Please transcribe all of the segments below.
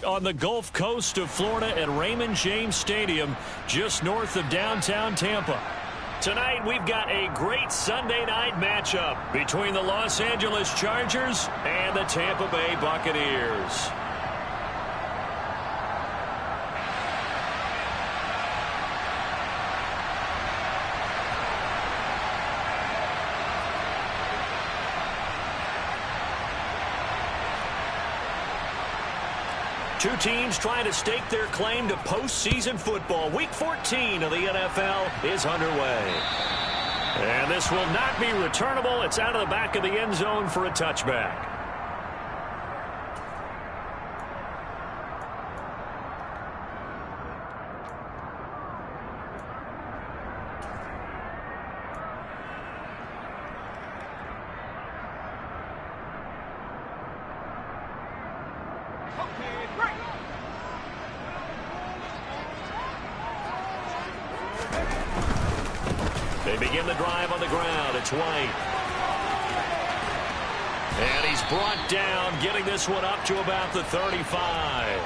on the Gulf Coast of Florida at Raymond James Stadium, just north of downtown Tampa. Tonight, we've got a great Sunday night matchup between the Los Angeles Chargers and the Tampa Bay Buccaneers. Two teams trying to stake their claim to postseason football. Week 14 of the NFL is underway. And this will not be returnable. It's out of the back of the end zone for a touchback. They begin the drive on the ground. It's White. And he's brought down, getting this one up to about the 35.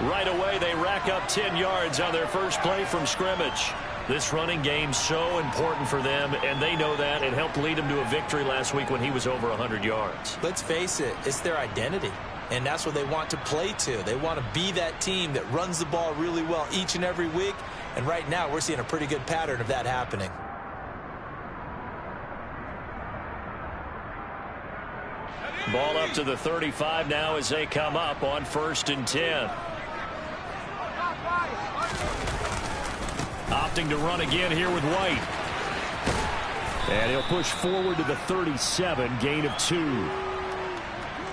Right away, they rack up 10 yards on their first play from scrimmage. This running game's so important for them, and they know that. It helped lead them to a victory last week when he was over 100 yards. Let's face it, it's their identity. And that's what they want to play to. They want to be that team that runs the ball really well each and every week. And right now, we're seeing a pretty good pattern of that happening. Ball up to the 35 now as they come up on 1st and 10. Opting to run again here with White. And he'll push forward to the 37, gain of 2.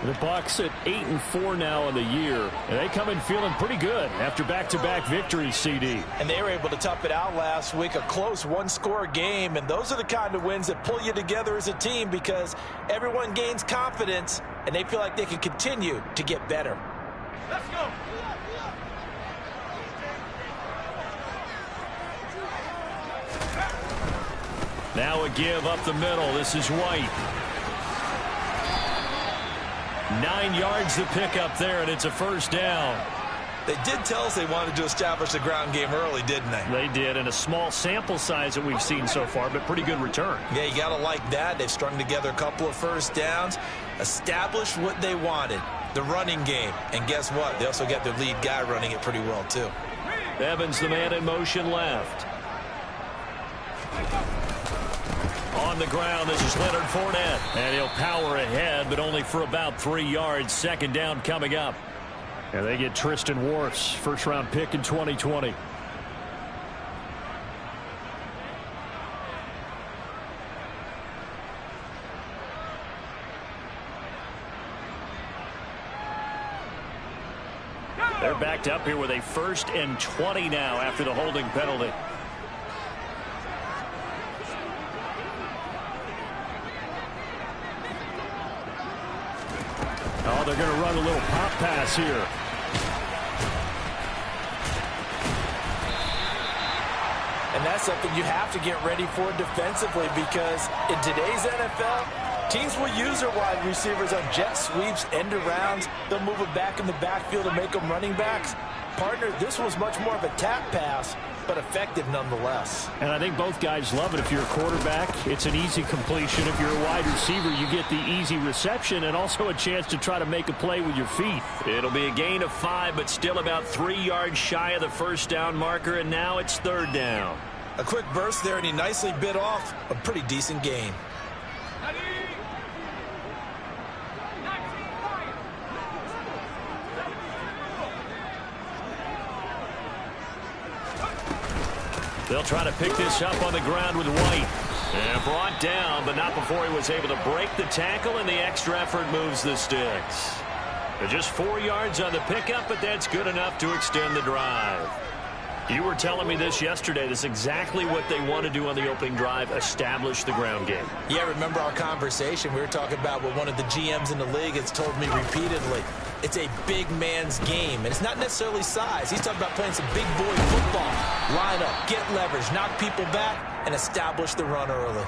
The Bucs at 8-4 now on the year, and they come in feeling pretty good after back-to-back victories, CD. And they were able to tough it out last week, a close one-score game, and those are the kind of wins that pull you together as a team because everyone gains confidence, and they feel like they can continue to get better. Let's go. Now a give up the middle. This is White. 9 yards to pick up there, and it's a first down. They did tell us they wanted to establish the ground game early, didn't they? They did, and a small sample size that we've seen so far, but pretty good return. Yeah, you got to like that. They've strung together a couple of first downs, established what they wanted, the running game. And guess what? They also got their lead guy running it pretty well, too. Evans, the man in motion left. On the ground, this is Leonard Fournette. And he'll power ahead, but only for about 3 yards. Second down coming up. And they get Tristan Wirfs, first-round pick in 2020. They're backed up here with a 1st and 20 now after the holding penalty. Oh, they're going to run a little pop pass here. And that's something you have to get ready for defensively because in today's NFL, teams will use their wide receivers on jet sweeps, end arounds. They'll move it back in the backfield to make them running backs. Partner, this was much more of a tap pass, but effective nonetheless. And I think both guys love it. If you're a quarterback, it's an easy completion. If you're a wide receiver, you get the easy reception and also a chance to try to make a play with your feet. It'll be a gain of 5, but still about 3 yards shy of the first down marker, and now it's 3rd down. A quick burst there, and he nicely bit off a pretty decent gain. They'll try to pick this up on the ground with White. And brought down, but not before he was able to break the tackle, and the extra effort moves the sticks. They're just 4 yards on the pickup, but that's good enough to extend the drive. You were telling me this yesterday. This is exactly what they want to do on the opening drive, establish the ground game. Yeah, remember our conversation. We were talking about what one of the GMs in the league has told me repeatedly. It's a big man's game, and it's not necessarily size. He's talking about playing some big boy football. Line up, get leverage, knock people back, and establish the run early.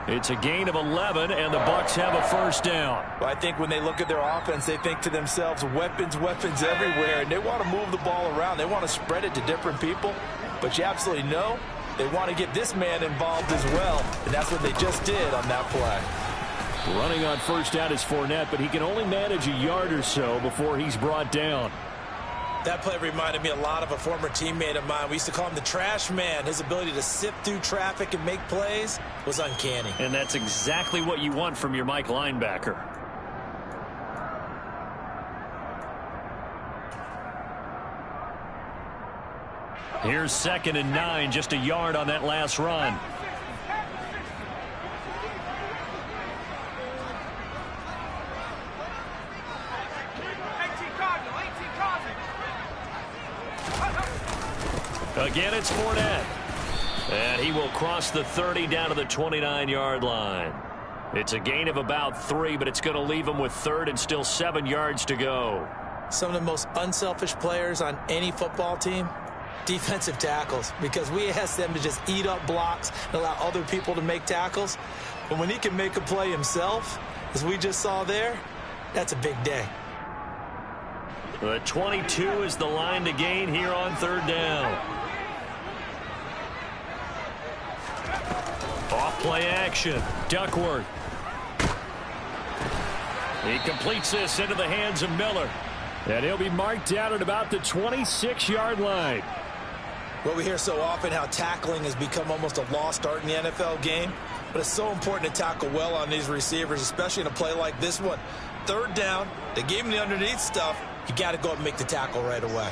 It's a gain of 11, and the Bucs have a first down. Well, I think when they look at their offense, they think to themselves, weapons, weapons everywhere, and they want to move the ball around. They want to spread it to different people, but you absolutely know they want to get this man involved as well, and that's what they just did on that play. Running on first down is Fournette, but he can only manage a yard or so before he's brought down. That play reminded me a lot of a former teammate of mine. We used to call him the trash man. His ability to sift through traffic and make plays was uncanny. And that's exactly what you want from your Mike linebacker. Here's 2nd and 9, just a yard on that last run. Again, it's Fournette. And he will cross the 30 down to the 29-yard line. It's a gain of about 3, but it's going to leave him with 3rd and still 7 yards to go. Some of the most unselfish players on any football team, defensive tackles, because we ask them to just eat up blocks and allow other people to make tackles. But when he can make a play himself, as we just saw there, that's a big day. The 22 is the line to gain here on 3rd down. Off-play action. Duckworth. He completes this into the hands of Miller. And he'll be marked down at about the 26-yard line. Well, we hear so often how tackling has become almost a lost art in the NFL game. But it's so important to tackle well on these receivers, especially in a play like this one. 3rd down. They gave him the underneath stuff. You got to go and make the tackle right away.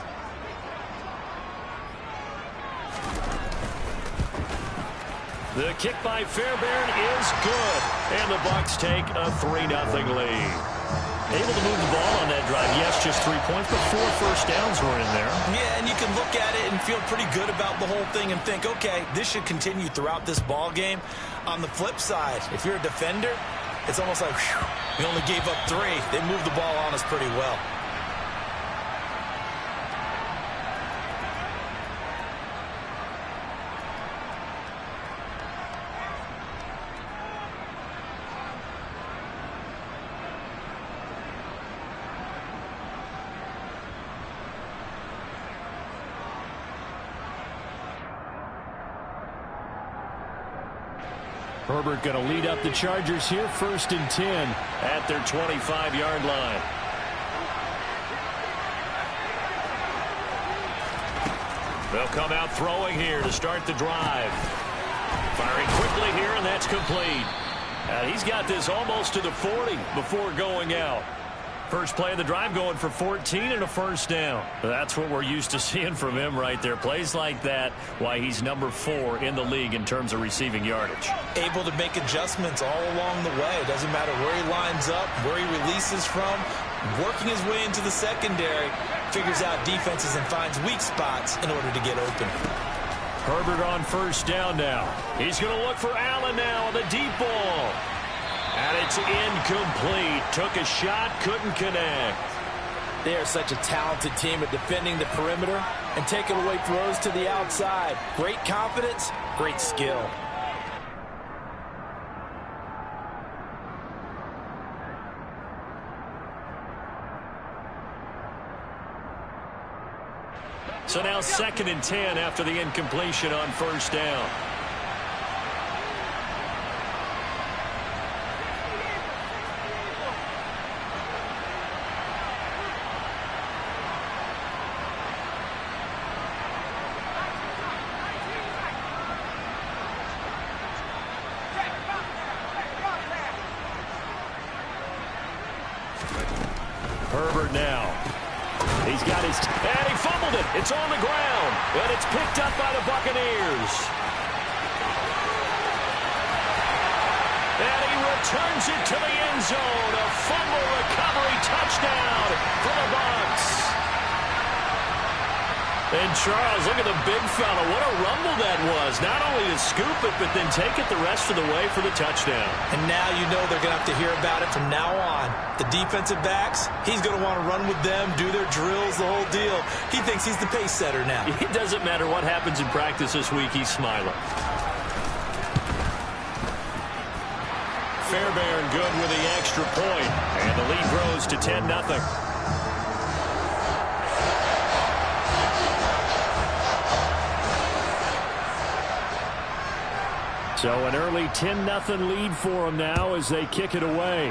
The kick by Fairbairn is good. And the Bucs take a 3-0 lead. Able to move the ball on that drive. Yes, just 3 points, but 4 first downs were in there. Yeah, and you can look at it and feel pretty good about the whole thing and think, okay, this should continue throughout this ball game. On the flip side, if you're a defender, it's almost like, whew, we only gave up 3. They moved the ball on us pretty well. Herbert going to lead up the Chargers here, 1st and 10 at their 25-yard line. They'll come out throwing here to start the drive. Firing quickly here, and that's complete. He's got this almost to the 40 before going out. First play of the drive going for 14 and a first down. That's what we're used to seeing from him right there. Plays like that, why he's number 4 in the league in terms of receiving yardage. Able to make adjustments all along the way. It doesn't matter where he lines up, where he releases from. Working his way into the secondary, figures out defenses and finds weak spots in order to get open. Herbert on first down now. He's going to look for Allen now on the deep ball. And it's incomplete. Took a shot, couldn't connect. They are such a talented team at defending the perimeter and taking away throws to the outside. Great confidence, great skill. So now 2nd and 10 after the incompletion on first down. Herbert now. He's got his... And he fumbled it. It's on the ground. And it's picked up by the Buccaneers. And he returns it to the end zone. A fumble recovery touchdown for the Bucs. And Charles, look at the big fella. What a rumble that was. Not only to scoop it, but then take it the rest of the way for the touchdown. And now you know they're going to have to hear about it from now on. The defensive backs, he's going to want to run with them, do their drills, the whole deal. He thinks he's the pace setter now. It doesn't matter what happens in practice this week. He's smiling. Fairbairn good with the extra point, and the lead grows to 10-0. So an early 10-0 lead for them now as they kick it away.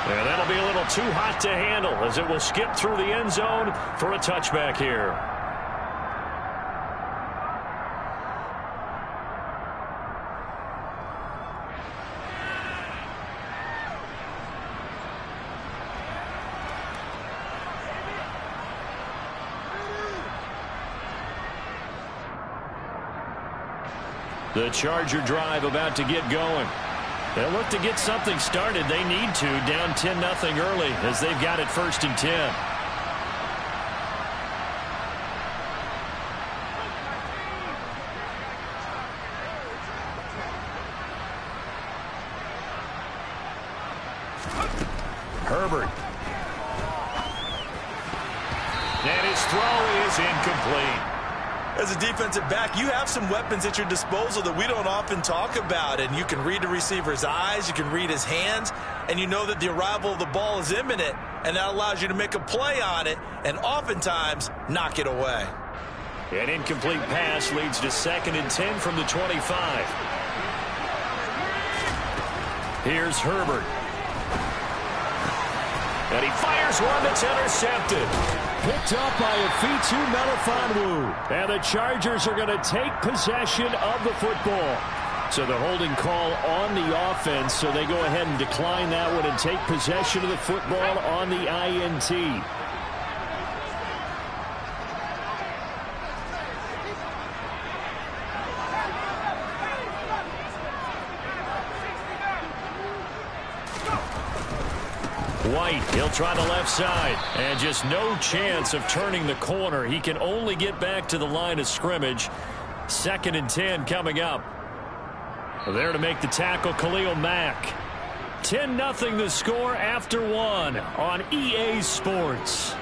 And that'll be a little too hot to handle as it will skip through the end zone for a touchback here. The Charger drive about to get going. They'll look to get something started. They need to, down 10-0 early as they've got it 1st and 10. Herbert. And his throw is incomplete. As a defensive back, you have some weapons at your disposal that we don't often talk about, and you can read the receiver's eyes, you can read his hands, and you know that the arrival of the ball is imminent, and that allows you to make a play on it and oftentimes knock it away. An incomplete pass leads to 2nd and 10 from the 25. Here's Herbert. And he fires one that's intercepted. Picked up by Afitu Melifonwu. And the Chargers are going to take possession of the football. So the holding call on the offense, so they go ahead and decline that one and take possession of the football on the INT. White, he'll try the left side. And just no chance of turning the corner. He can only get back to the line of scrimmage. 2nd and 10 coming up. There to make the tackle, Khalil Mack. 10-0 the score after 1 on EA Sports.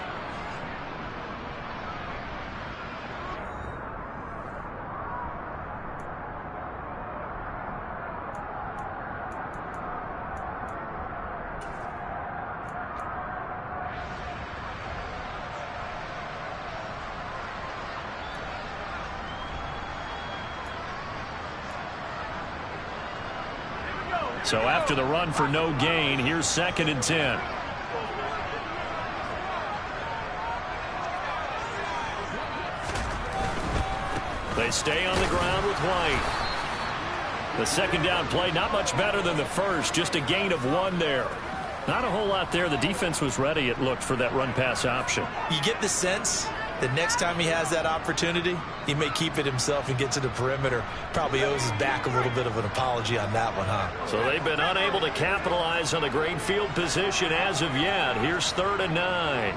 So after the run for no gain, here's 2nd and 10. They stay on the ground with White. The 2nd down play, not much better than the first, just a gain of 1 there. Not a whole lot there. The defense was ready, it looked, for that run-pass option. You get the sense that next time he has that opportunity, he may keep it himself and get to the perimeter. Probably owes his back a little bit of an apology on that one, huh? So they've been unable to capitalize on the great field position as of yet. Here's 3rd and 9.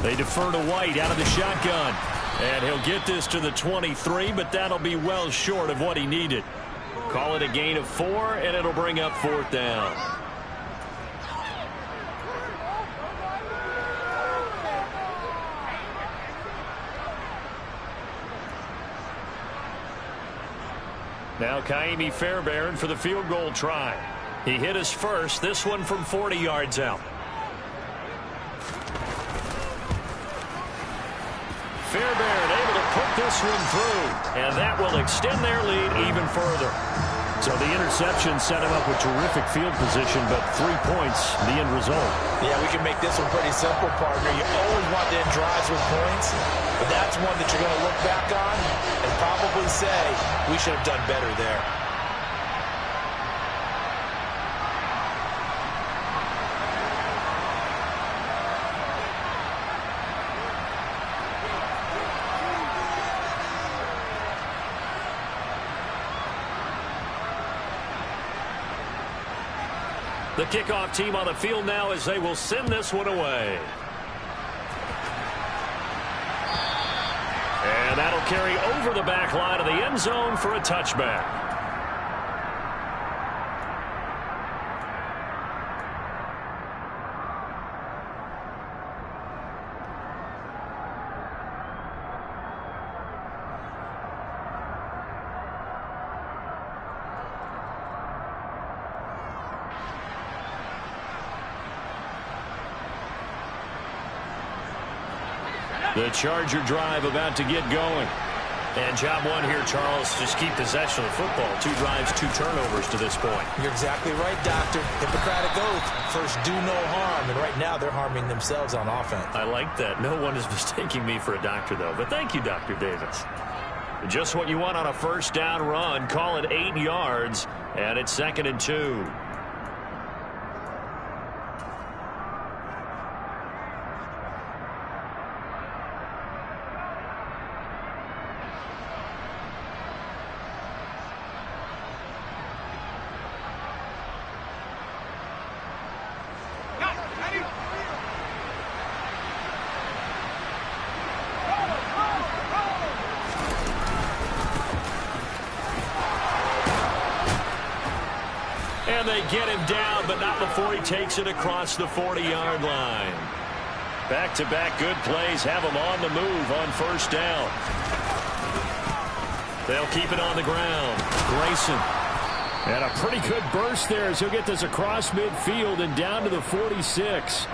They defer to White out of the shotgun. And he'll get this to the 23, but that'll be well short of what he needed. Call it a gain of 4, and it'll bring up 4th down. Now Kaimi Fairbairn for the field goal try. He hit his first, this one from 40 yards out. Fairbairn able to put this one through, and that will extend their lead even further. So the interception set him up with terrific field position, but 3 points, the end result. Yeah, we can make this one pretty simple, partner. You always want to end drives with points, but that's one that you're going to look back on and probably say, we should have done better there. The kickoff team on the field now as they will send this one away. And that'll carry over the back line of the end zone for a touchback. The Charger drive about to get going. And job one here, Charles, just keep possession of the football. 2 drives, 2 turnovers to this point. You're exactly right, Doctor. Hippocratic oath. First, do no harm. And right now, they're harming themselves on offense. I like that. No one is mistaking me for a doctor, though. But thank you, Dr. Davis. Just what you want on a first down run. Call it 8 yards. And it's 2nd and 2. And they get him down, but not before he takes it across the 40-yard line. Back-to-back good plays have him on the move on first down. They'll keep it on the ground. Grayson. And a pretty good burst there as he'll get this across midfield and down to the 46.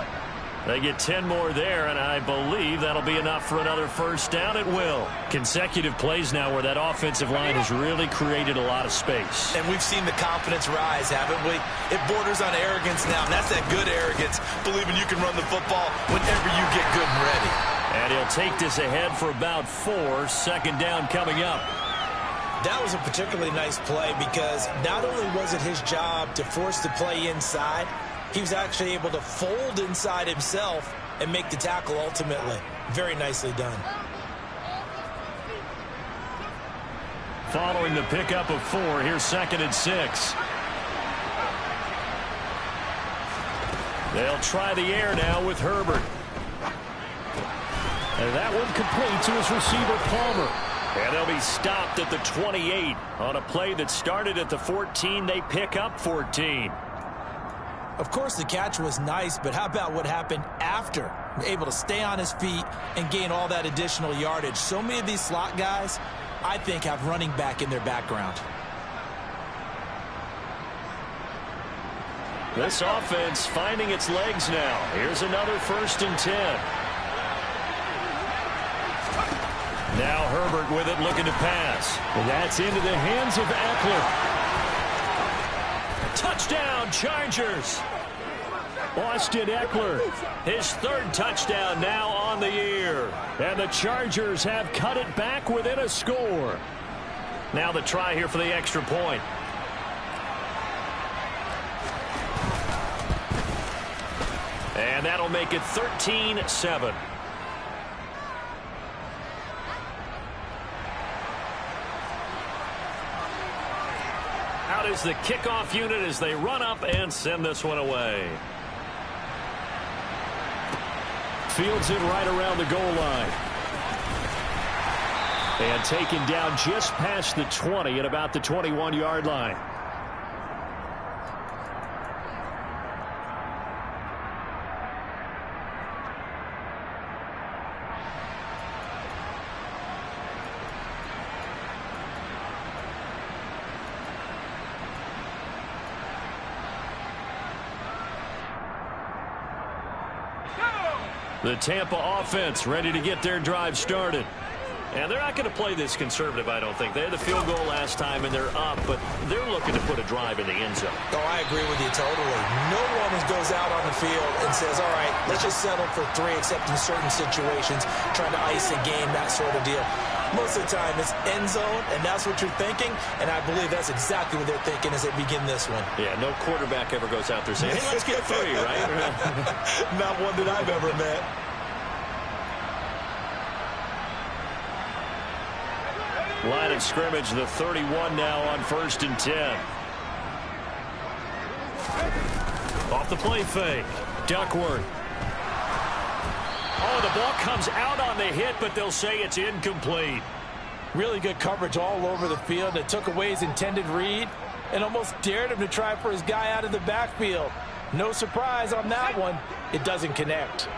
They get 10 more there, and I believe that'll be enough for another first down. It will. Consecutive plays now where that offensive line has really created a lot of space. And we've seen the confidence rise, haven't we? It borders on arrogance now, and that's that good arrogance, believing you can run the football whenever you get good and ready. And he'll take this ahead for about 4. Second down coming up. That was a particularly nice play because not only was it his job to force the play inside, he was actually able to fold inside himself and make the tackle ultimately. Very nicely done. Following the pickup of 4, here's 2nd and 6. They'll try the air now with Herbert. And that one complete to his receiver, Palmer. And they'll be stopped at the 28. On a play that started at the 14, they pick up 14. Of course, the catch was nice, but how about what happened after? Able to stay on his feet and gain all that additional yardage. So many of these slot guys, I think, have running back in their background. This offense finding its legs now. Here's another 1st and 10. Now Herbert with it, looking to pass. And that's into the hands of Eckler. Touchdown, Chargers. Austin Eckler, his 3rd touchdown now on the year. And the Chargers have cut it back within a score. Now the try here for the extra point. And that'll make it 13-7. Out is the kickoff unit as they run up and send this one away. Fields it right around the goal line. And taken down just past the 20 at about the 21-yard line. The Tampa offense ready to get their drive started. And they're not going to play this conservative, I don't think. They had the field goal last time, and they're up, but they're looking to put a drive in the end zone. Oh, I agree with you totally. No one goes out on the field and says, all right, let's just settle for 3, except in certain situations, trying to ice a game, that sort of deal. Most of the time, it's end zone, and that's what you're thinking, and I believe that's exactly what they're thinking as they begin this one. Yeah, no quarterback ever goes out there saying, hey, let's get 3, right? Not one that I've ever met. Line of scrimmage, the 31 now on 1st and 10. Off the play fake. Duckworth. Oh, the ball comes out on the hit, but they'll say it's incomplete. Really good coverage all over the field. It took away his intended read and almost dared him to try for his guy out of the backfield. No surprise on that one. It doesn't connect.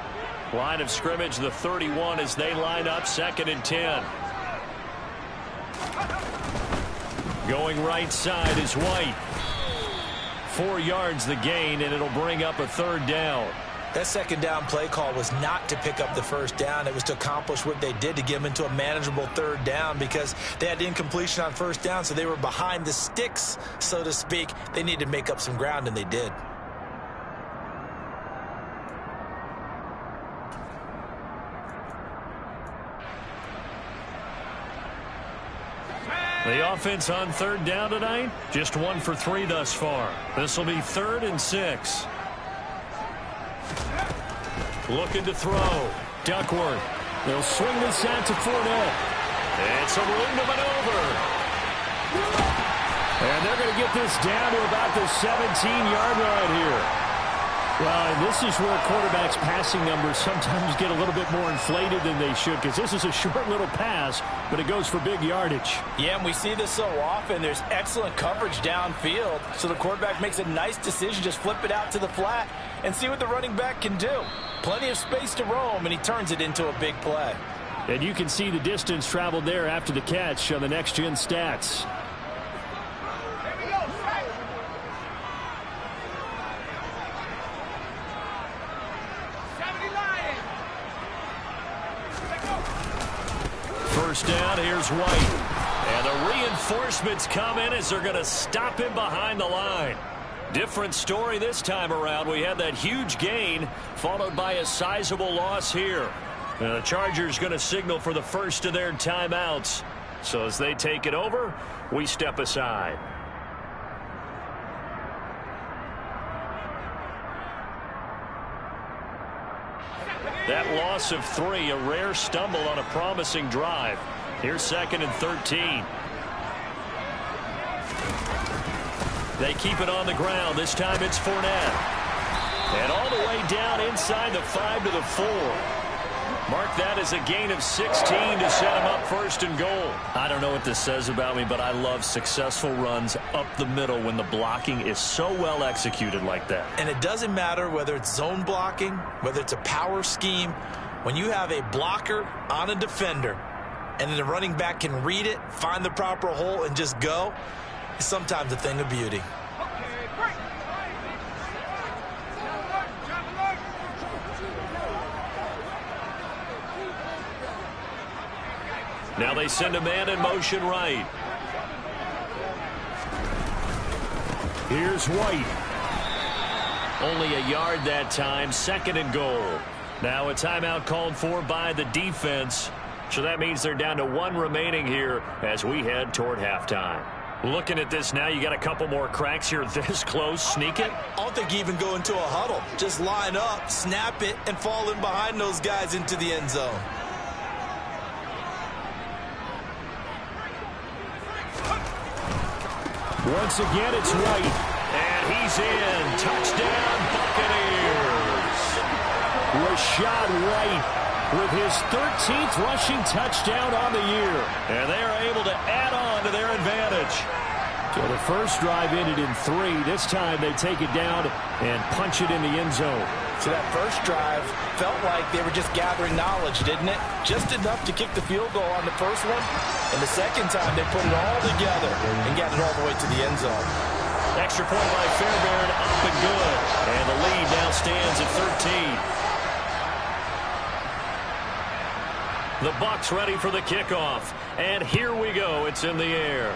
Line of scrimmage, the 31 as they line up 2nd and 10. Going right side is White. 4 yards the gain, and it'll bring up a 3rd down. That second down play call was not to pick up the first down. It was to accomplish what they did, to get them into a manageable third down, because they had incompletion on first down, so they were behind the sticks, so to speak. They needed to make up some ground, and they did. The offense on third down tonight, just 1 for 3 thus far. This will be 3rd and 6. Looking to throw. Duckworth. They'll swing this out to Fournette. It's a room to maneuver. And they're going to get this down to about the 17-yard line here. Well, and this is where quarterbacks' passing numbers sometimes get a little bit more inflated than they should, because this is a short little pass, but it goes for big yardage. Yeah, and we see this so often. There's excellent coverage downfield, so the quarterback makes a nice decision. Just flip it out to the flat and see what the running back can do. Plenty of space to roam, and he turns it into a big play. And you can see the distance traveled there after the catch on the next-gen stats. First down, here's White. And the reinforcements come in as they're going to stop him behind the line. Different story this time around. We had that huge gain followed by a sizable loss here. Now the Chargers going to signal for the first of their timeouts. So as they take it over, we step aside. That loss of 3, a rare stumble on a promising drive. Here's 2nd and 13. They keep it on the ground. This time it's Fournette. And all the way down inside the 5 to the 4. Mark that as a gain of 16 to set him up 1st and goal. I don't know what this says about me, but I love successful runs up the middle when the blocking is so well executed like that. And it doesn't matter whether it's zone blocking, whether it's a power scheme. When you have a blocker on a defender and then the running back can read it, find the proper hole, and just go, it's sometimes a thing of beauty. Now they send a man in motion right. Here's White. Only a yard that time, 2nd and goal. Now a timeout called for by the defense. So that means they're down to 1 remaining here as we head toward halftime. Looking at this now, you got a couple more cracks here this close. Sneak it? I don't think you even go into a huddle. Just line up, snap it, and fall in behind those guys into the end zone. Once again, it's White. And he's in. Touchdown, Buccaneers. Rashad White with his 13th rushing touchdown on the year. And they are able to add on to their advantage. So the first drive ended in 3. This time they take it down and punch it in the end zone. So that first drive felt like they were just gathering knowledge, didn't it? Just enough to kick the field goal on the first one. And the second time they put it all together and got it all the way to the end zone. Extra point by Fairbairn, up and good. And the lead now stands at 13. The Bucs ready for the kickoff. And here we go. It's in the air.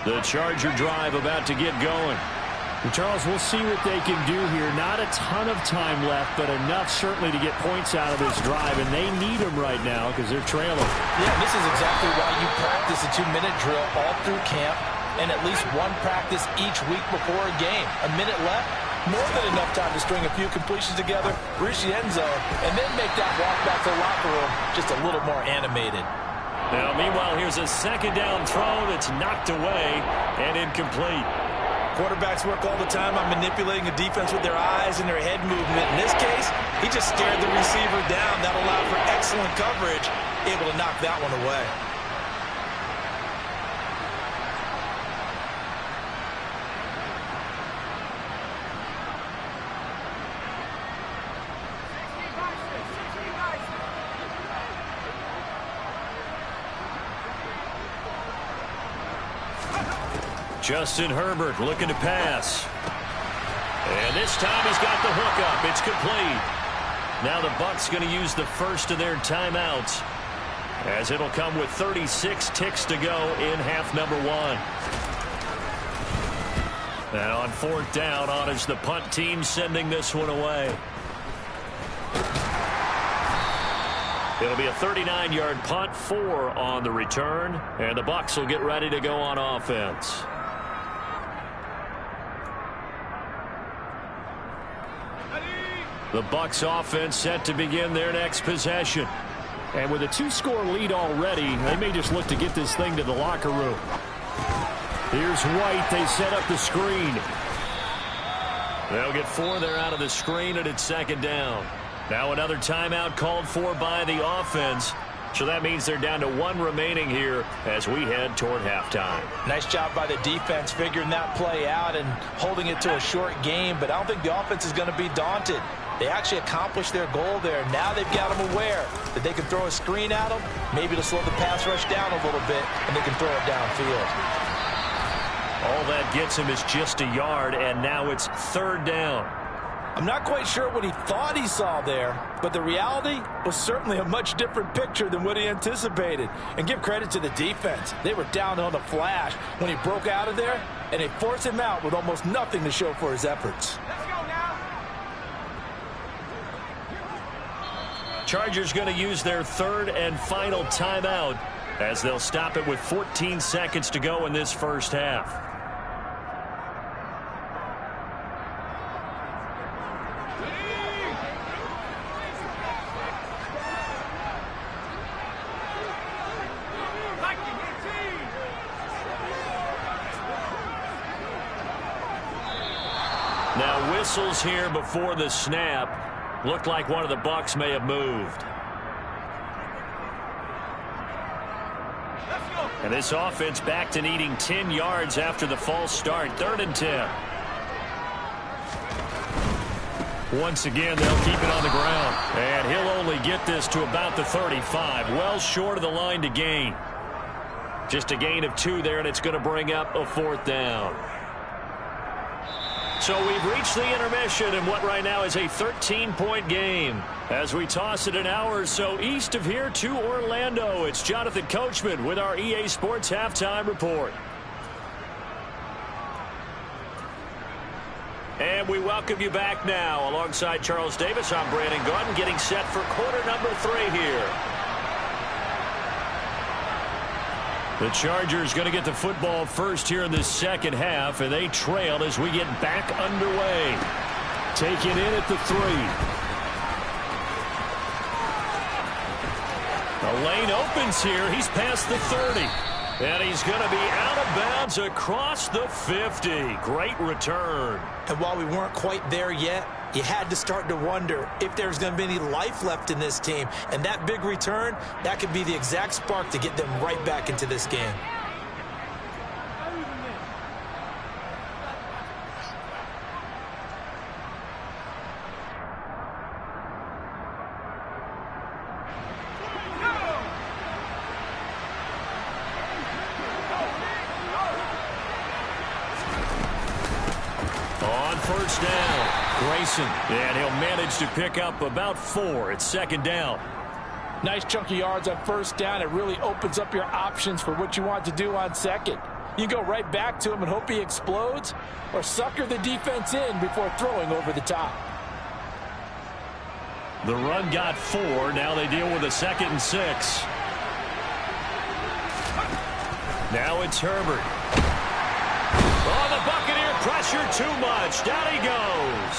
The Charger drive about to get going. And Charles, we'll see what they can do here. Not a ton of time left, but enough certainly to get points out of this drive, and they need them right now because they're trailing. Yeah, this is exactly why you practice a 2-minute drill all through camp and at least 1 practice each week before a game. A minute left, more than enough time to string a few completions together, reach the end zone, and then make that walk back to the locker room just a little more animated. Now, meanwhile, here's a 2nd down throw that's knocked away and incomplete. Quarterbacks work all the time on manipulating a defense with their eyes and their head movement. In this case, he just stared the receiver down. That allowed for excellent coverage, able to knock that one away. Justin Herbert looking to pass. And this time he's got the hook up. It's complete. Now the Bucs going to use the first of their timeouts, as it'll come with 36 ticks to go in half number one. And on fourth down, on is the punt team sending this one away. It'll be a 39-yard punt, 4 on the return, and the Bucs will get ready to go on offense. The Bucs offense set to begin their next possession. And with a 2-score lead already, they may just look to get this thing to the locker room. Here's White. They set up the screen. They'll get 4 there out of the screen, and it's second down. Now another timeout called for by the offense. So that means they're down to 1 remaining here as we head toward halftime. Nice job by the defense figuring that play out and holding it to a short game, but I don't think the offense is going to be daunted. They actually accomplished their goal there. Now they've got them aware that they can throw a screen at them, maybe to slow the pass rush down a little bit, and they can throw it downfield. All that gets him is just a yard, and now it's third down. I'm not quite sure what he thought he saw there, but the reality was certainly a much different picture than what he anticipated. And give credit to the defense. They were down on the flash when he broke out of there, and they forced him out with almost nothing to show for his efforts. Chargers going to use their third and final timeout as they'll stop it with 14 seconds to go in this first half. Now whistles here before the snap. Looked like one of the Bucs may have moved. And this offense back to needing 10 yards after the false start. 3rd and 10. Once again, they'll keep it on the ground. And he'll only get this to about the 35. Well short of the line to gain. Just a gain of 2 there, and it's going to bring up a 4th down. So we've reached the intermission in what right now is a 13-point game. As we toss it an hour or so east of here to Orlando, it's Jonathan Coachman with our EA Sports Halftime Report. And we welcome you back now. Alongside Charles Davis, I'm Brandon Gordon, getting set for quarter number 3 here. The Chargers going to get the football first here in this second half, and they trail as we get back underway. Taken in at the 3. The lane opens here. He's past the 30. And he's going to be out of bounds across the 50. Great return. And while we weren't quite there yet, you had to start to wonder if there's going to be any life left in this team. And that big return, that could be the exact spark to get them right back into this game. First down, Grayson, and he'll manage to pick up about 4. It's second down. Nice chunk of yards on first down. It really opens up your options for what you want to do on second. You go right back to him and hope he explodes, or sucker the defense in before throwing over the top. The run got 4. Now they deal with a 2nd and 6. Now it's Herbert. Oh, the Buccaneer pressure too much. Down he goes.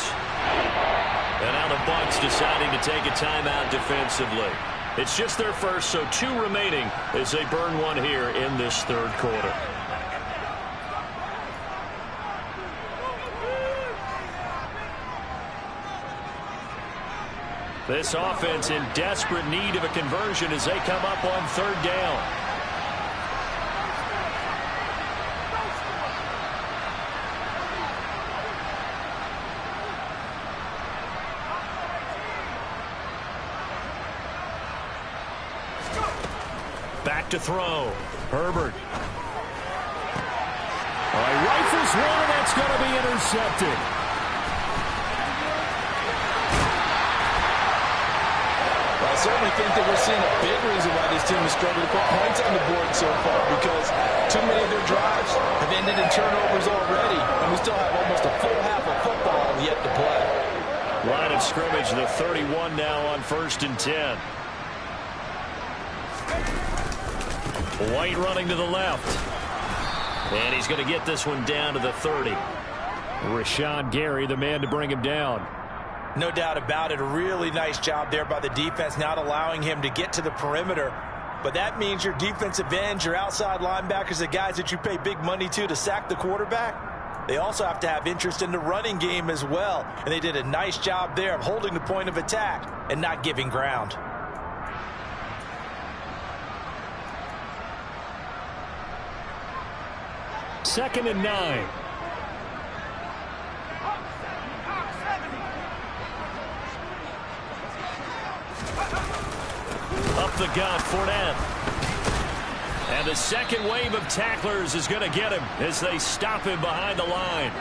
And now the Bucs deciding to take a timeout defensively. It's just their first, so 2 remaining as they burn 1 here in this third quarter. This offense in desperate need of a conversion as they come up on 3rd down. Back to throw. Herbert. Oh, he Here's one, and that's going to be intercepted. Well, I certainly think that we're seeing a big reason why this team has struggled to put points on the board so far, because too many of their drives have ended in turnovers already, and we still have almost a full half of football yet to play. Line of scrimmage, the 31 now on 1st and 10. White running to the left. And he's going to get this one down to the 30. Rashawn Gary, the man to bring him down. No doubt about it. A really nice job there by the defense, not allowing him to get to the perimeter. But that means your defensive ends, your outside linebackers, the guys that you pay big money to sack the quarterback, they also have to have interest in the running game as well. And they did a nice job there of holding the point of attack and not giving ground. Second and 9. Up the gut, Fournette. And the second wave of tacklers is going to get him as they stop him behind the line.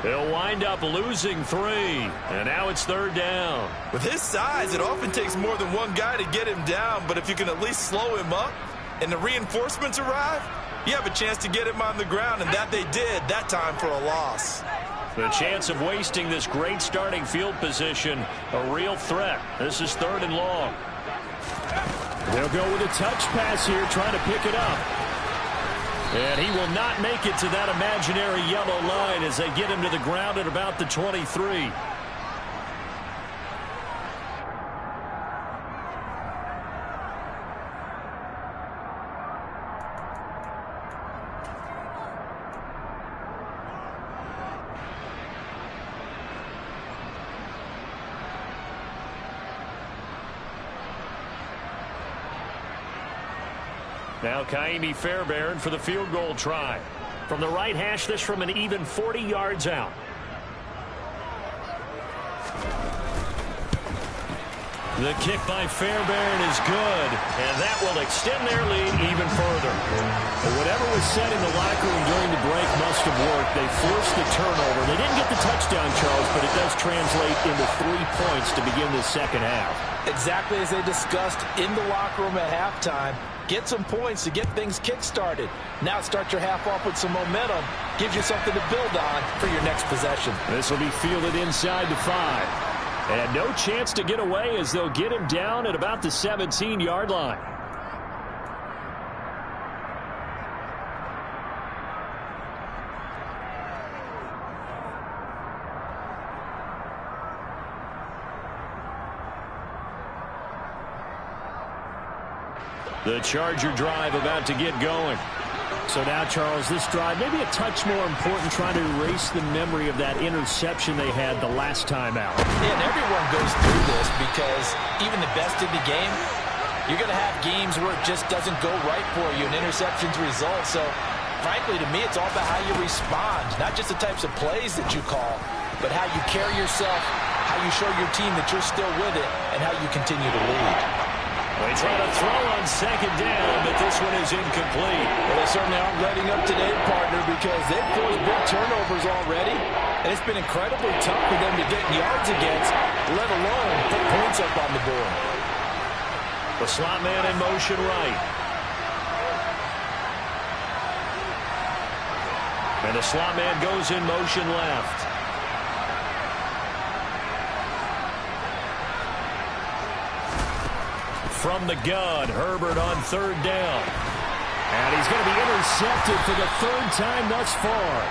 He'll wind up losing 3. And now it's 3rd down. With his size, it often takes more than one guy to get him down. But if you can at least slow him up and the reinforcements arrive, you have a chance to get him on the ground, and that they did that time for a loss. The chance of wasting this great starting field position, a real threat. This is 3rd and long. They'll go with a touch pass here, trying to pick it up. And he will not make it to that imaginary yellow line as they get him to the ground at about the 23. Now Kaimi Fairbairn for the field goal try. From the right hash, this from an even 40 yards out. The kick by Fairbairn is good, and that will extend their lead even further. But whatever was said in the locker room during the break must have worked. They forced the turnover. They didn't get the touchdown, Charles, but it does translate into 3 points to begin the second half. Exactly as they discussed in the locker room at halftime. Get some points to get things kick-started. Now start your half off with some momentum. Gives you something to build on for your next possession. This will be fielded inside the 5. And no chance to get away as they'll get him down at about the 17-yard line. The Charger drive about to get going. So now, Charles, this drive may be a touch more important, trying to erase the memory of that interception they had the last time out. Yeah, and everyone goes through this because even the best in the game, you're going to have games where it just doesn't go right for you, and interceptions result. So, frankly, to me, it's all about how you respond, not just the types of plays that you call, but how you carry yourself, how you show your team that you're still with it, and how you continue to lead. They try to throw on second down, but this one is incomplete. Well, they certainly aren't letting up today, partner, because they've forced big turnovers already, and it's been incredibly tough for them to get yards against, let alone put points up on the board. The slot man in motion right. And the slot man goes in motion left. From the gun, Herbert on 3rd down. And he's going to be intercepted for the 3rd time thus far.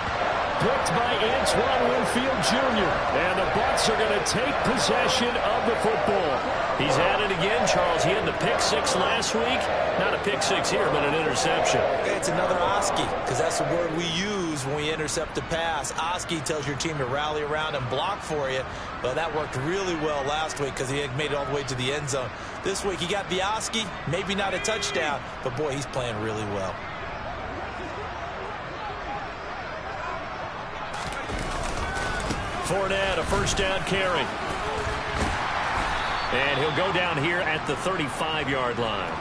Picked by Antoine Winfield Jr. And the Bucs are going to take possession of the football. He's at it again, Charles. He had the pick 6 last week. Not a pick 6 here, but an interception. It's another Oski, because that's the word we use when we intercept a pass. Oski tells your team to rally around and block for you. Well, that worked really well last week because he had made it all the way to the end zone. This week he got the Oski, maybe not a touchdown, but boy, he's playing really well. Fournette, a 1st down carry. And he'll go down here at the 35-yard line.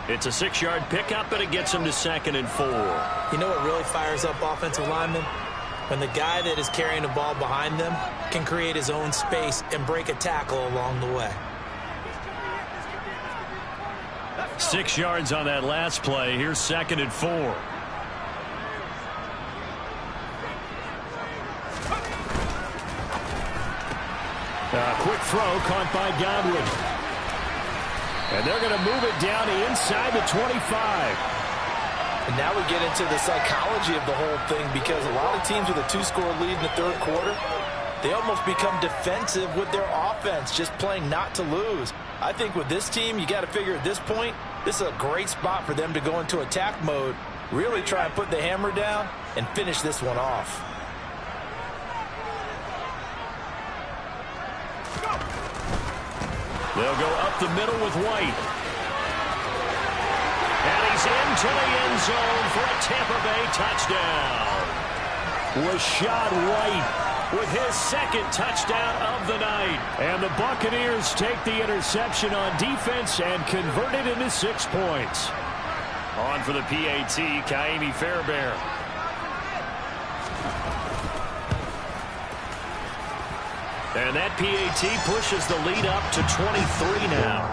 It's a 6-yard pickup, but it gets him to 2nd and 4. You know what really fires up offensive linemen? when the guy that is carrying the ball behind them can create his own space and break a tackle along the way. 6 yards on that last play. Here's 2nd and 4. Quick throw caught by Godwin. And they're going to move it down to inside the 25. And now we get into the psychology of the whole thing, because a lot of teams with a 2-score lead in the third quarter, they almost become defensive with their offense, just playing not to lose. I think with this team, you got to figure at this point, this is a great spot for them to go into attack mode, really try and put the hammer down and finish this one off. They'll go up the middle with White. And he's into the end zone for a Tampa Bay touchdown. Rashad White with his 2nd touchdown of the night. And the Buccaneers take the interception on defense and convert it into 6 points. On for the PAT, Kaimi Fairbairn. And that PAT pushes the lead up to 23 now.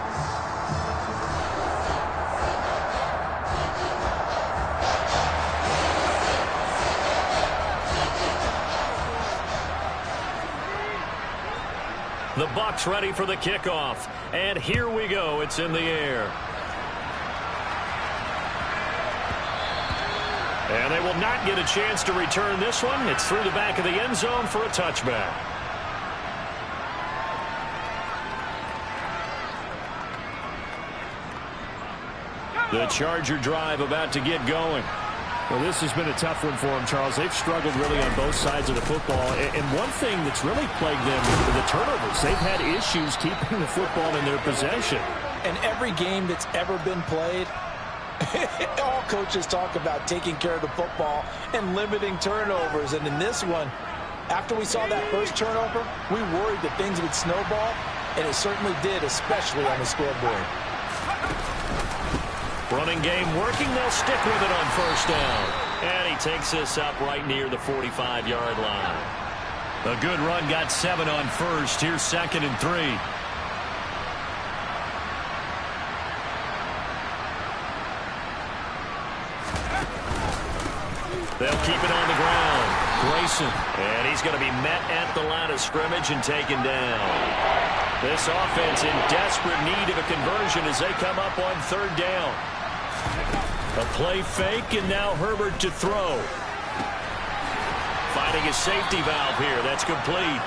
The Bucs ready for the kickoff. And here we go. It's in the air. And they will not get a chance to return this one. It's through the back of the end zone for a touchback. The Charger drive about to get going. Well, this has been a tough one for them, Charles. They've struggled really on both sides of the football. And one thing that's really plagued them is the turnovers. They've had issues keeping the football in their possession. And every game that's ever been played, all coaches talk about taking care of the football and limiting turnovers. And in this one, after we saw that first turnover, we worried that things would snowball, and it certainly did, especially on the scoreboard. Running game working. They'll stick with it on 1st down. And he takes this up right near the 45-yard line. A good run, got 7 on 1st. Here's 2nd and 3. They'll keep it on the ground. Grayson. And he's going to be met at the line of scrimmage and taken down. This offense in desperate need of a conversion as they come up on 3rd down. A play fake, and now Herbert to throw. Finding a safety valve here. That's complete.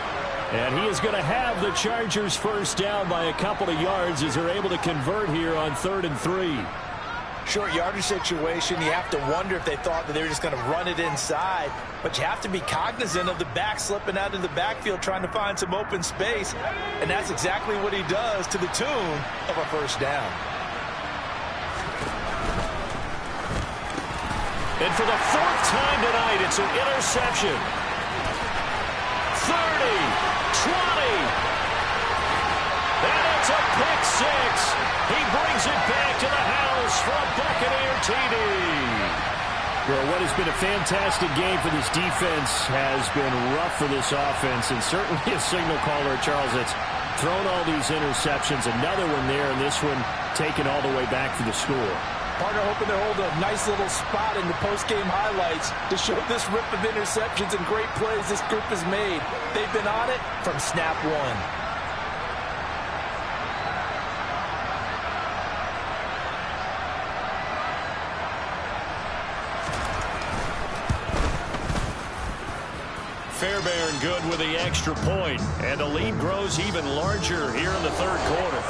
And he is going to have the Chargers 1st down by a couple of yards as they're able to convert here on 3rd and 3. Short yardage situation, you have to wonder if they thought that they were just going to run it inside. But you have to be cognizant of the back slipping out of the backfield trying to find some open space. And that's exactly what he does, to the tune of a 1st down. And for the 4th time tonight, it's an interception. 30, 20. And it's a pick 6. He brings it back to the house for a Buccaneer TD. Well, what has been a fantastic game for this defense has been rough for this offense, and certainly a signal caller, Charles, that's thrown all these interceptions. Another one there, and this one taken all the way back for the score. Partner hoping to hold a nice little spot in the post-game highlights to show this rip of interceptions and great plays this group has made. They've been on it from snap one. Fairbairn good with the extra point, and the lead grows even larger here in the 3rd quarter.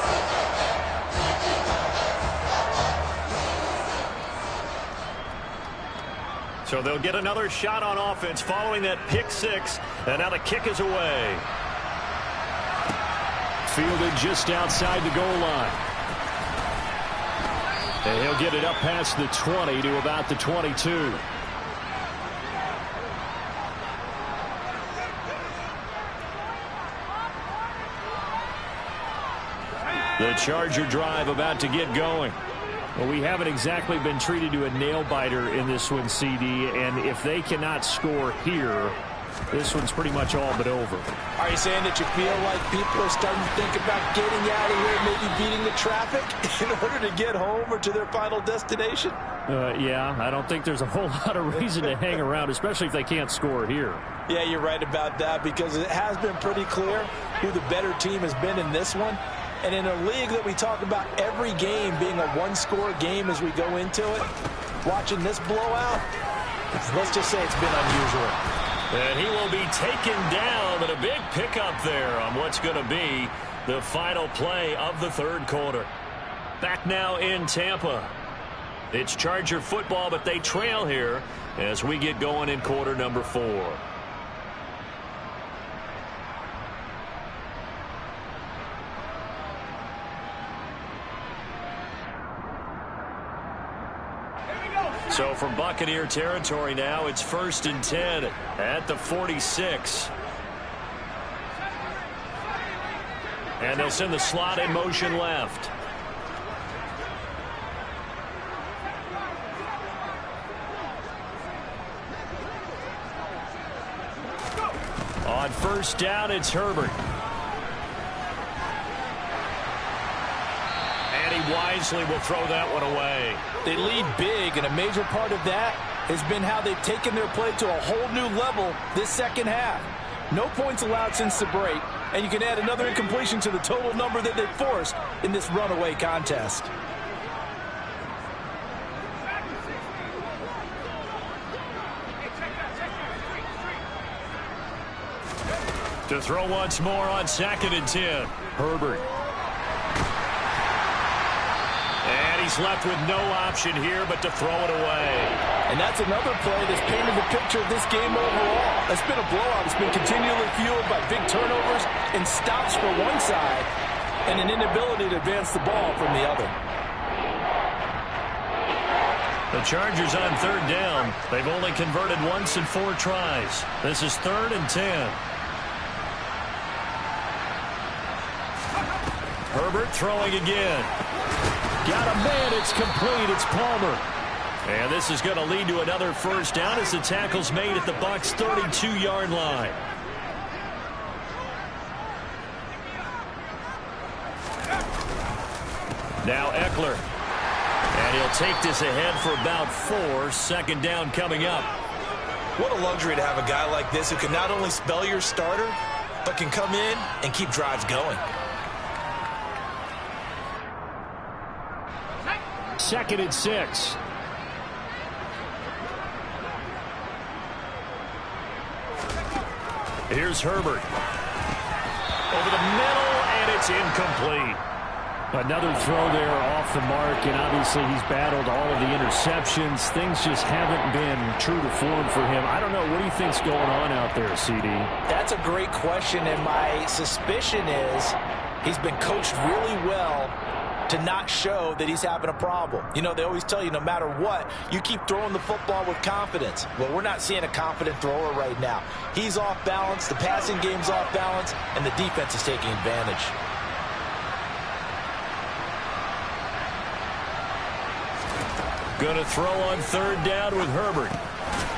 So they'll get another shot on offense following that pick 6, and now the kick is away. Fielded just outside the goal line. And he'll get it up past the 20 to about the 22. The Charger drive about to get going. Well, we haven't exactly been treated to a nail-biter in this one, CD, and if they cannot score here, this one's pretty much all but over. Are you saying that you feel like people are starting to think about getting out of here, maybe beating the traffic in order to get home or to their final destination? Yeah, I don't think there's a whole lot of reason to hang around, especially if they can't score here. Yeah, you're right about that, because it has been pretty clear who the better team has been in this one. And in a league that we talk about every game being a one-score game as we go into it, watching this blowout, let's just say it's been unusual. And he will be taken down, and a big pickup there on what's going to be the final play of the third quarter. Back now in Tampa. It's Charger football, but they trail here as we get going in quarter number 4. So from Buccaneer territory now, it's 1st and 10 at the 46. And they'll send the slot in motion left. On 1st down, it's Herbert. And he wisely will throw that one away. They lead big, and a major part of that has been how they've taken their play to a whole new level this second half. No points allowed since the break, and you can add another incompletion to the total number that they forced in this runaway contest. To throw once more on 2nd and 10. Herbert. And he's left with no option here but to throw it away. And that's another play that's painted the picture of this game overall. It's been a blowout. It's been continually fueled by big turnovers and stops for one side and an inability to advance the ball from the other. The Chargers on 3rd down. They've only converted once in 4 tries. This is 3rd and 10. Herbert throwing again. Got a man. It's complete. It's Palmer. And this is going to lead to another 1st down as the tackle's made at the Bucs' 32-yard line. Now Eckler. And he'll take this ahead for about 4. 2nd down coming up. What a luxury to have a guy like this who can not only spell your starter, but can come in and keep drives going. 2nd and 6. Here's Herbert. Over the middle, and it's incomplete. Another throw there off the mark, and obviously he's battled all of the interceptions. Things just haven't been true to form for him. I don't know. What do you think's going on out there, CD? That's a great question, and my suspicion is he's been coached really well to not show that he's having a problem. You know, they always tell you no matter what, you keep throwing the football with confidence. Well, we're not seeing a confident thrower right now. He's off balance, the passing game's off balance, and the defense is taking advantage. Going to throw on 3rd down with Herbert.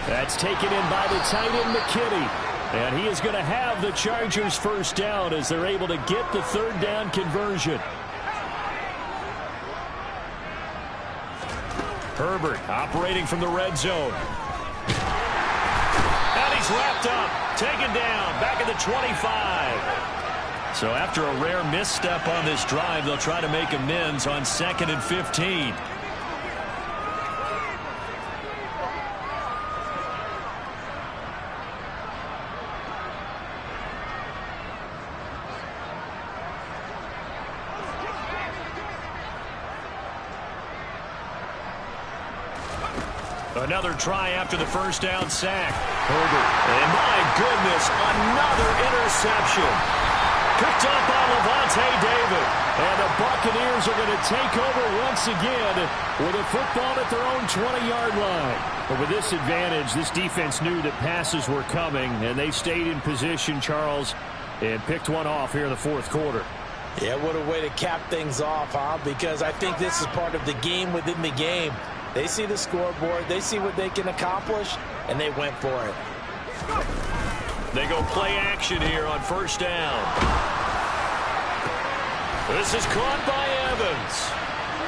That's taken in by the tight end, McKinney. And he is going to have the Chargers 1st down as they're able to get the 3rd down conversion. Herbert operating from the red zone. And he's wrapped up, taken down, back at the 25. So after a rare misstep on this drive, they'll try to make amends on 2nd and 15. Another try after the 1st down sack. Herbert. And my goodness, another interception. Picked up by Levante David. And the Buccaneers are going to take over once again with a football at their own 20-yard line. But with this advantage, this defense knew that passes were coming, and they stayed in position, Charles, and picked one off here in the 4th quarter. Yeah, what a way to cap things off, huh? Because I think this is part of the game within the game. They see the scoreboard, they see what they can accomplish, and they went for it. They go play action here on first down. This is caught by Evans.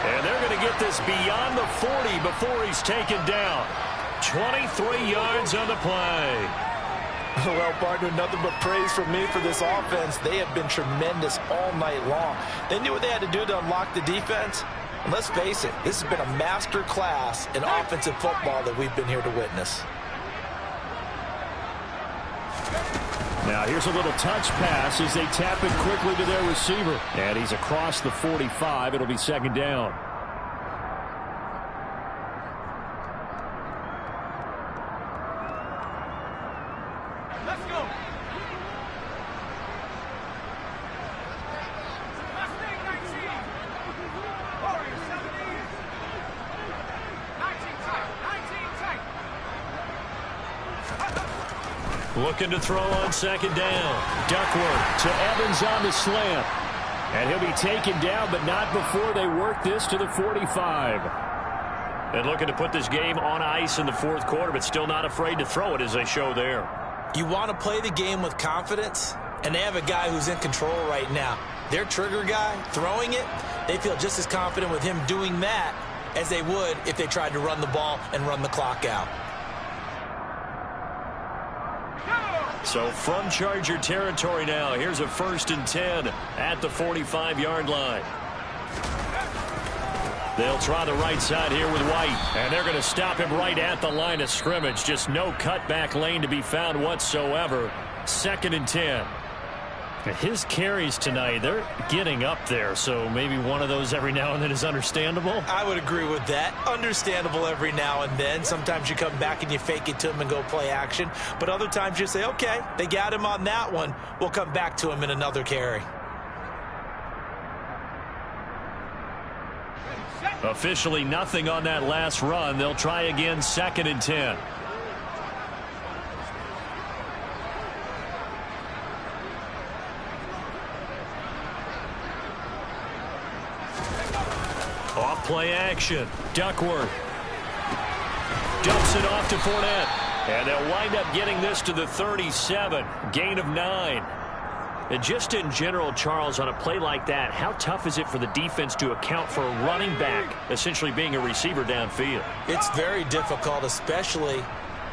And they're going to get this beyond the 40 before he's taken down. 23 yards on the play. Well, partner, nothing but praise from me for this offense. They have been tremendous all night long. They knew what they had to do to unlock the defense. And let's face it, this has been a master class in offensive football that we've been here to witness. Now here's a little touch pass as they tap it quickly to their receiver. And he's across the 45. It'll be second down. Let's go. Looking to throw on second down. Duckworth to Evans on the slant. And he'll be taken down, but not before they work this to the 45. And looking to put this game on ice in the fourth quarter, but still not afraid to throw it as they show there. You want to play the game with confidence, and they have a guy who's in control right now. Their trigger guy, throwing it, they feel just as confident with him doing that as they would if they tried to run the ball and run the clock out. So from Charger territory now, here's a 1st and 10 at the 45-yard line. They'll try the right side here with White, and they're going to stop him right at the line of scrimmage. Just no cutback lane to be found whatsoever. 2nd and 10. His carries tonight, they're getting up there, so maybe one of those every now and then is understandable. I would agree with that. Understandable every now and then. Sometimes you come back and you fake it to him and go play action. But other times you say, okay, they got him on that one. We'll come back to him in another carry. Officially nothing on that last run. They'll try again, 2nd and 10. Off play action. Duckworth dumps it off to Fournette. And they'll wind up getting this to the 37. Gain of 9. And just in general, Charles, on a play like that, how tough is it for the defense to account for a running back essentially being a receiver downfield? It's very difficult, especially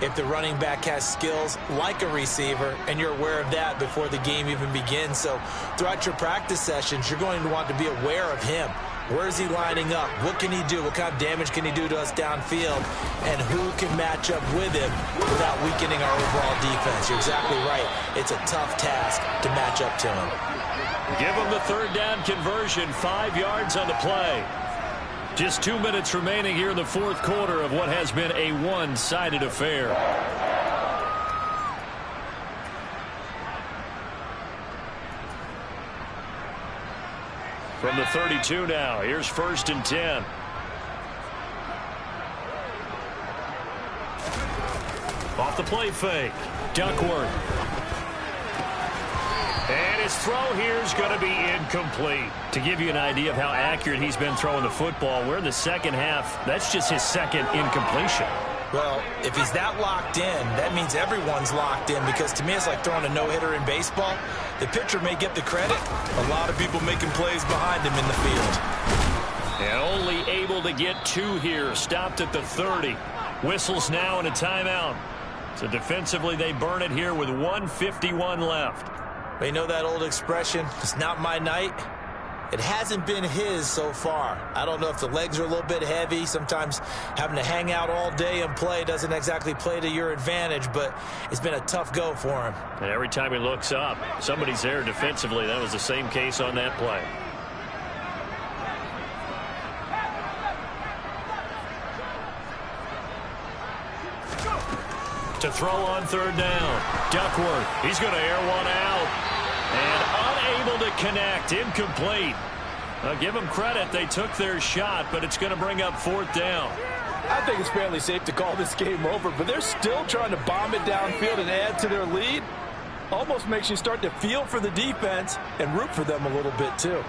if the running back has skills like a receiver, and you're aware of that before the game even begins. So throughout your practice sessions, you're going to want to be aware of him. Where is he lining up? What can he do? What kind of damage can he do to us downfield? And who can match up with him without weakening our overall defense? You're exactly right. It's a tough task to match up to him. Give him the 3rd down conversion, 5 yards on the play. Just 2 minutes remaining here in the fourth quarter of what has been a one-sided affair. From the 32 now, here's 1st and 10. Off the play fake, Duckworth. And his throw here is going to be incomplete. To give you an idea of how accurate he's been throwing the football, we're in the second half. That's just his 2nd incompletion. Well, if he's that locked in, that means everyone's locked in, because to me it's like throwing a no-hitter in baseball. The pitcher may get the credit. A lot of people making plays behind him in the field. And only able to get 2 here. Stopped at the 30. Whistles now and a timeout. So defensively they burn it here with 1:51 left. You know that old expression, it's not my night? It hasn't been his so far. I don't know if the legs are a little bit heavy. Sometimes having to hang out all day and play doesn't exactly play to your advantage, but it's been a tough go for him. And every time he looks up, somebody's there defensively. That was the same case on that play. To throw on 3rd down. Duckworth, he's going to air one out. And unable to connect. Incomplete. Give them credit. They took their shot, but it's going to bring up 4th down. I think it's fairly safe to call this game over, but they're still trying to bomb it downfield and add to their lead. Almost makes you start to feel for the defense and root for them a little bit too.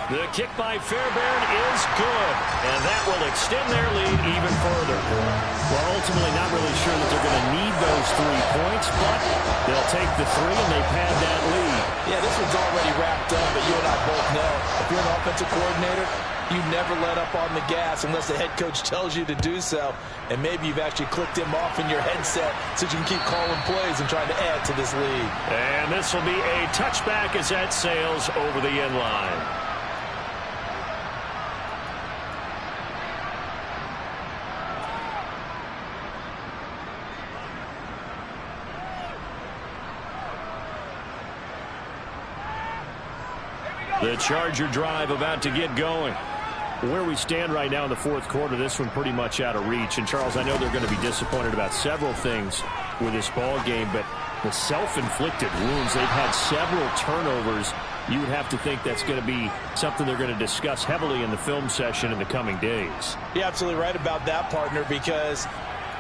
The kick by Fairbairn is good, and that will extend their lead even further. Well, ultimately not really sure that they're going to need those 3 points, but they'll take the 3 and they pad that lead. Yeah, this one's already wrapped up, but you and I both know if you're an offensive coordinator, you never let up on the gas unless the head coach tells you to do so, and maybe you've actually clicked him off in your headset so you can keep calling plays and trying to add to this lead. And this will be a touchback as that sails over the end line. The Charger drive about to get going. Where we stand right now in the fourth quarter, this one pretty much out of reach. And, Charles, I know they're going to be disappointed about several things with this ball game, but the self-inflicted wounds, they've had several turnovers. You would have to think that's going to be something they're going to discuss heavily in the film session in the coming days. You're absolutely right about that, partner, because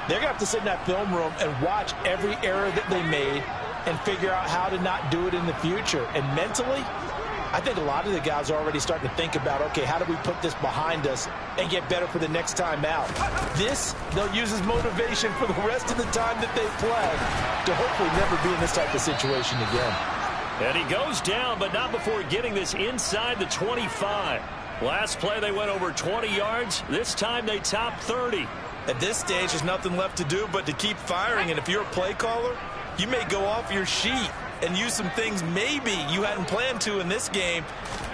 they're going to have to sit in that film room and watch every error that they made and figure out how to not do it in the future. And mentally, I think a lot of the guys are already starting to think about, okay, how do we put this behind us and get better for the next time out? This, they'll use as motivation for the rest of the time that they play to hopefully never be in this type of situation again. And he goes down, but not before getting this inside the 25. Last play, they went over 20 yards. This time, they topped 30. At this stage, there's nothing left to do but to keep firing, and if you're a play caller, you may go off your sheet and use some things maybe you hadn't planned to in this game.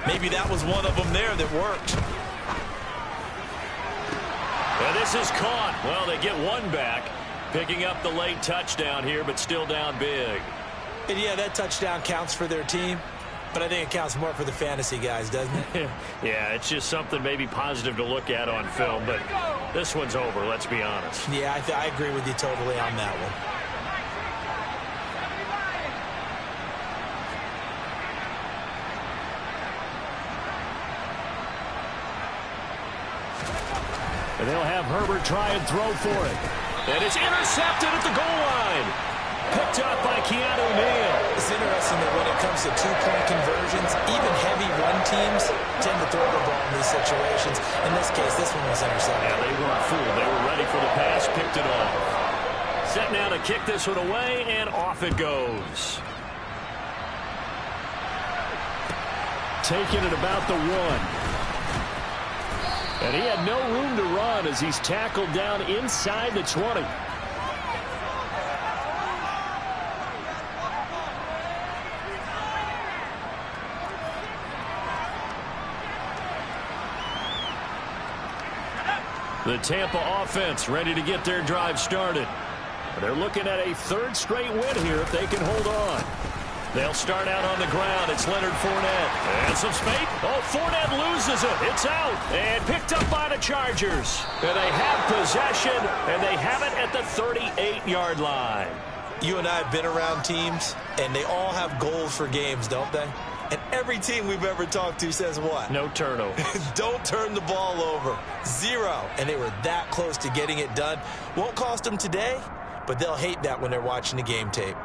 Maybe that was one of them there that worked. And this is caught. Well, they get one back, picking up the late touchdown here, but still down big. And yeah, that touchdown counts for their team, but I think it counts more for the fantasy guys, doesn't it? Yeah, it's just something maybe positive to look at on film, but this one's over, let's be honest. Yeah, I agree with you totally on that one. And they'll have Herbert try and throw for it. And it's intercepted at the goal line. Picked up by Keanu Neal. It's interesting that when it comes to two-point conversions, even heavy run teams tend to throw the ball in these situations. In this case, this one was intercepted. Yeah, they weren't fooled. They were ready for the pass, picked it off. Set now to kick this one away, and off it goes. Taking it about the 1. And he had no room to run as he's tackled down inside the 20. The Tampa offense ready to get their drive started. They're looking at a third straight win here if they can hold on. They'll start out on the ground. It's Leonard Fournette. And some space. Oh, Fournette loses it. It's out. And picked up by the Chargers. And they have possession, and they have it at the 38-yard line. You and I have been around teams, and they all have goals for games, don't they? And every team we've ever talked to says what? No turnovers. Don't turn the ball over. 0. And they were that close to getting it done. Won't cost them today, but they'll hate that when they're watching the game tape.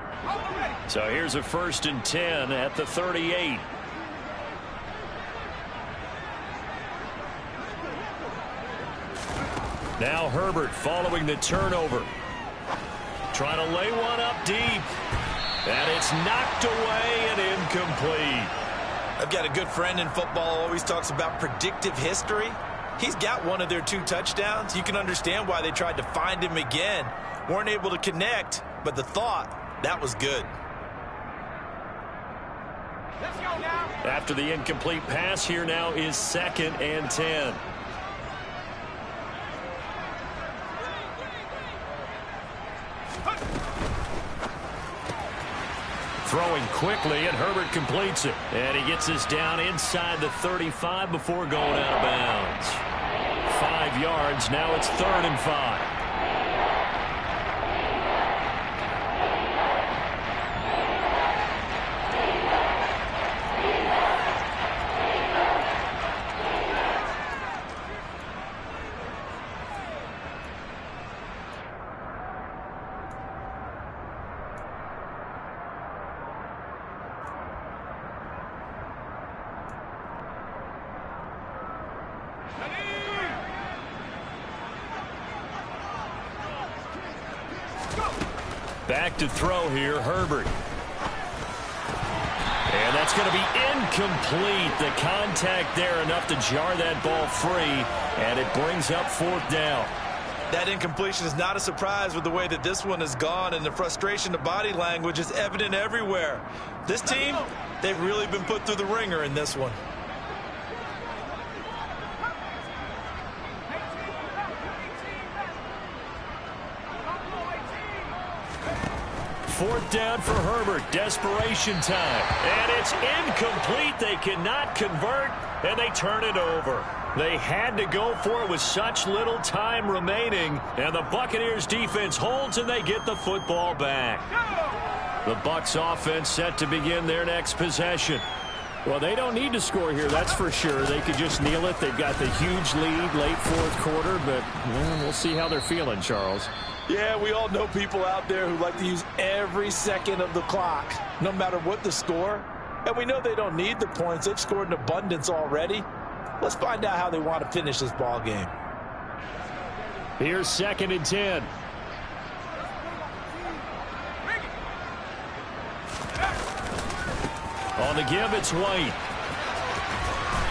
So here's a 1st and 10 at the 38. Now Herbert following the turnover. Trying to lay one up deep. And it's knocked away and incomplete. I've got a good friend in football, always talks about predictive history. He's got one of their 2 touchdowns. You can understand why they tried to find him again. Weren't able to connect, but the thought, that was good. Let's go now. After the incomplete pass, here now is 2nd and 10. Throwing quickly, and Herbert completes it. And he gets this down inside the 35 before going out of bounds. 5 yards. Now it's 3rd and 5. Back to throw here, Herbert. And that's going to be incomplete. The contact there enough to jar that ball free, and it brings up 4th down. That incompletion is not a surprise with the way that this one has gone, and the frustration of body language is evident everywhere. This team, they've really been put through the ringer in this one. 4th down for Herbert. Desperation time. And it's incomplete. They cannot convert, and they turn it over. They had to go for it with such little time remaining, and the Buccaneers defense holds, and they get the football back. The Bucs offense set to begin their next possession. Well, they don't need to score here, that's for sure. They could just kneel it. They've got the huge lead late 4th quarter, but we'll see how they're feeling, Charles. Yeah, we all know people out there who like to use every second of the clock, no matter what the score. And we know they don't need the points. They've scored in abundance already. Let's find out how they want to finish this ball game. Here's 2nd and 10. On the give, it's White.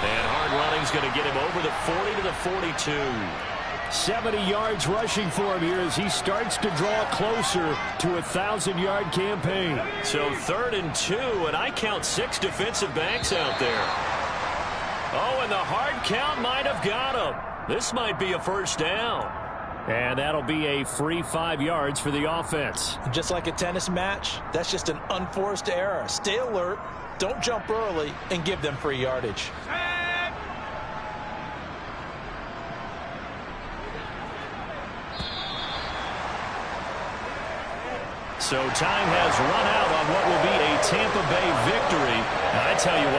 And hard running's going to get him over the 40 to the 42. 70 yards rushing for him here as he starts to draw closer to a 1,000-yard campaign. So 3rd and 2, and I count 6 defensive backs out there. Oh, and the hard count might have got him. This might be a 1st down. And that'll be a free 5 yards for the offense. Just like a tennis match, that's just an unforced error. Stay alert, don't jump early, and give them free yardage. So time has run out on what will be a Tampa Bay victory. And I tell you what,